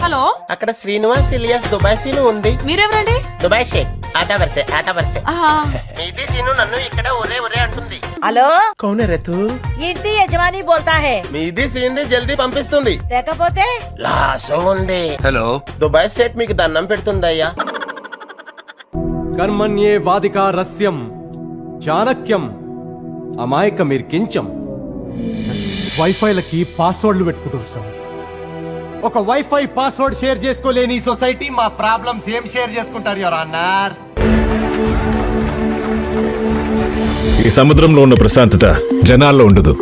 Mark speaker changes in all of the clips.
Speaker 1: Hello,
Speaker 2: అక్కడ Srinivas Ilyas Dubai scene ఉంది.
Speaker 1: మీరెవరండి?
Speaker 2: Dubai Sheikh ఆతా వరసే
Speaker 1: ఆహా.
Speaker 2: మీది సీను నన్ను ఇక్కడ ఒరే ఒరే అంటుంది.
Speaker 3: హలో,
Speaker 2: కౌనే రేతు
Speaker 3: ఇంటి యజమాని బోల్తా హే.
Speaker 2: మీది సీన్ది జల్దీ పంపిస్తుంది.
Speaker 3: లేకపోతే
Speaker 2: లాసం ఉంది.
Speaker 4: హలో,
Speaker 2: దుబాయ్ సెట్ మీకు దండం పెడుతుందయ్యా.
Speaker 5: కర్మణ్యే వాదికా రస్యం చాణక్యం అమాయకమిర్కించం. వైఫైలకి పాస్వర్డ్లు పెట్టుకుంటారు సార్. ఒక వైఫై పాస్వర్డ్ షేర్ చేసుకోలేని ఈ సొసైటీ మా ప్రాబ్లమ్స్ ఏం షేర్ చేసుకుంటారు యువర్ ఆనర్?
Speaker 6: ఈ సముద్రంలో ఉన్న ప్రశాంతత జనాల్లో ఉండదు,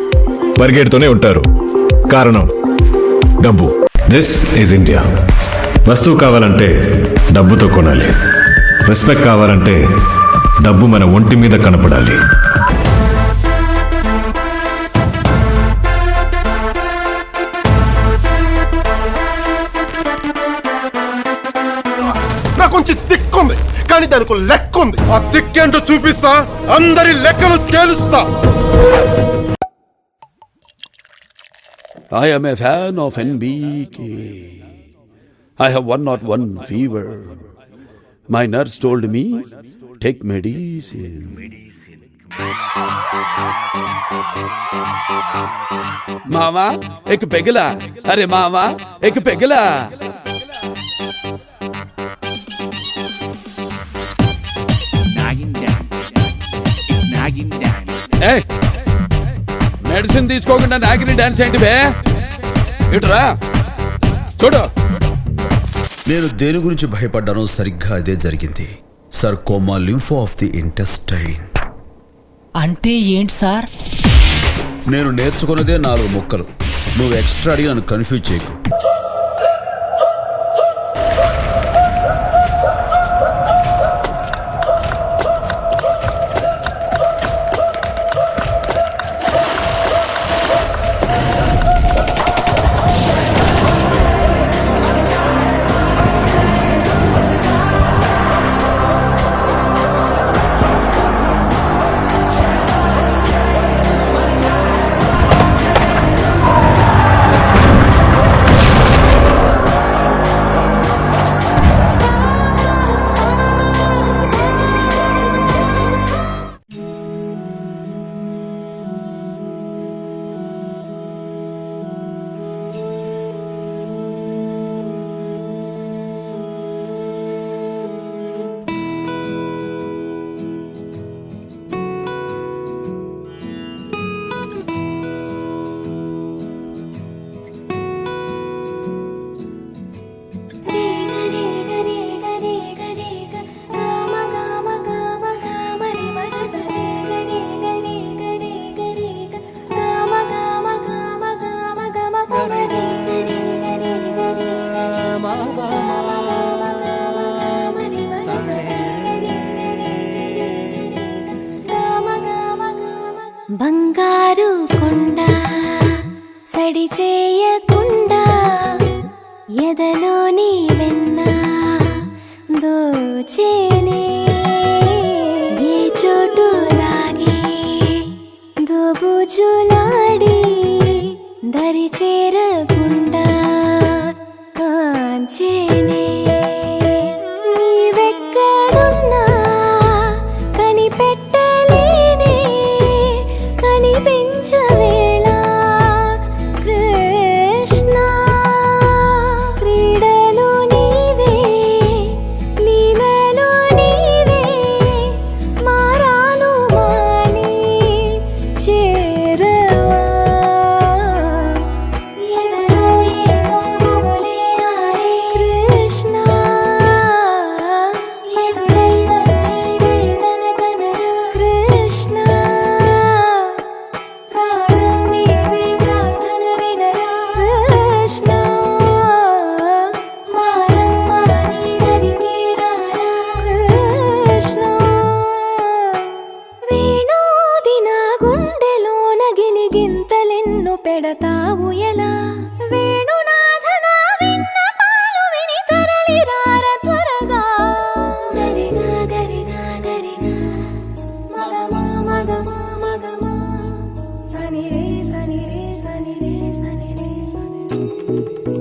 Speaker 6: పరిగెడుతూనే ఉంటారు. కారణం డబ్బు. This is India. వస్తువు కావాలంటే డబ్బుతో కొనాలి. రెస్పెక్ట్ కావాలంటే డబ్బు మన ఒంటి మీద కనపడాలి.
Speaker 4: నాకు కొంచెం దిక్కుంది, కానీ దానికి లెక్క ఉంది. ఆ దిక్కేంటో చూపిస్తా, అందరి లెక్కలు తేలుస్తా.
Speaker 7: I am a fan of NBK. I have 101 fever. My nurse told me, take medicine. मामा एक पेगला. अरे मामा एक पेगला. మెడిసిన్ తీసుకోకుండా నాగిని డాన్స్ ఏంటి బే? ఇటురా చూడు.
Speaker 8: నేను దేని గురించి భయపడ్డానో సరిగ్గా అదే జరిగింది. Sarcoma lympho of the intestine.
Speaker 9: అంటే ఏంటి సార్?
Speaker 8: నేను నేర్చుకున్నదే 4 ముక్కలు. నువ్వు ఎక్స్ట్రా అడిగి నన్ను కన్ఫ్యూజ్ చేయకు.
Speaker 10: బంగారు కొండ సడి చేయకుండా ఎదలోని వెన్న దోచేనే. ఏ చోటు లాగే దోబుజులాడి దరి చేరకుండా కాంచేనే. నీవెక్కడున్నా కనిపెట్టలేనే, కనిపించవేళ కృష్ణ. క్రీడలు నీవే, లీలలు నీవే, మారాను మాని చేరవా. ఎదలో ఏదో మొదలే ఆడే కృష్ణ. ఎదురై వచ్చి వేదన కనరా కృష్ణ. ప్రాణం నీవే, ప్రార్థన వినరా కృష్ణ. మారమ్మ నీ దరికి రారా కృష్ణ. వేణోది నా గుండెలోన గిలిగింతలెన్ను పెడతావు ఎలా? వేణునాథ నా విన్నపాలు విని తరలి రార త్వరగా. గరిగా గరిగా గరిగా మగమా మగమా మగమా సని రే సని రే సని రే సని రే సని రే.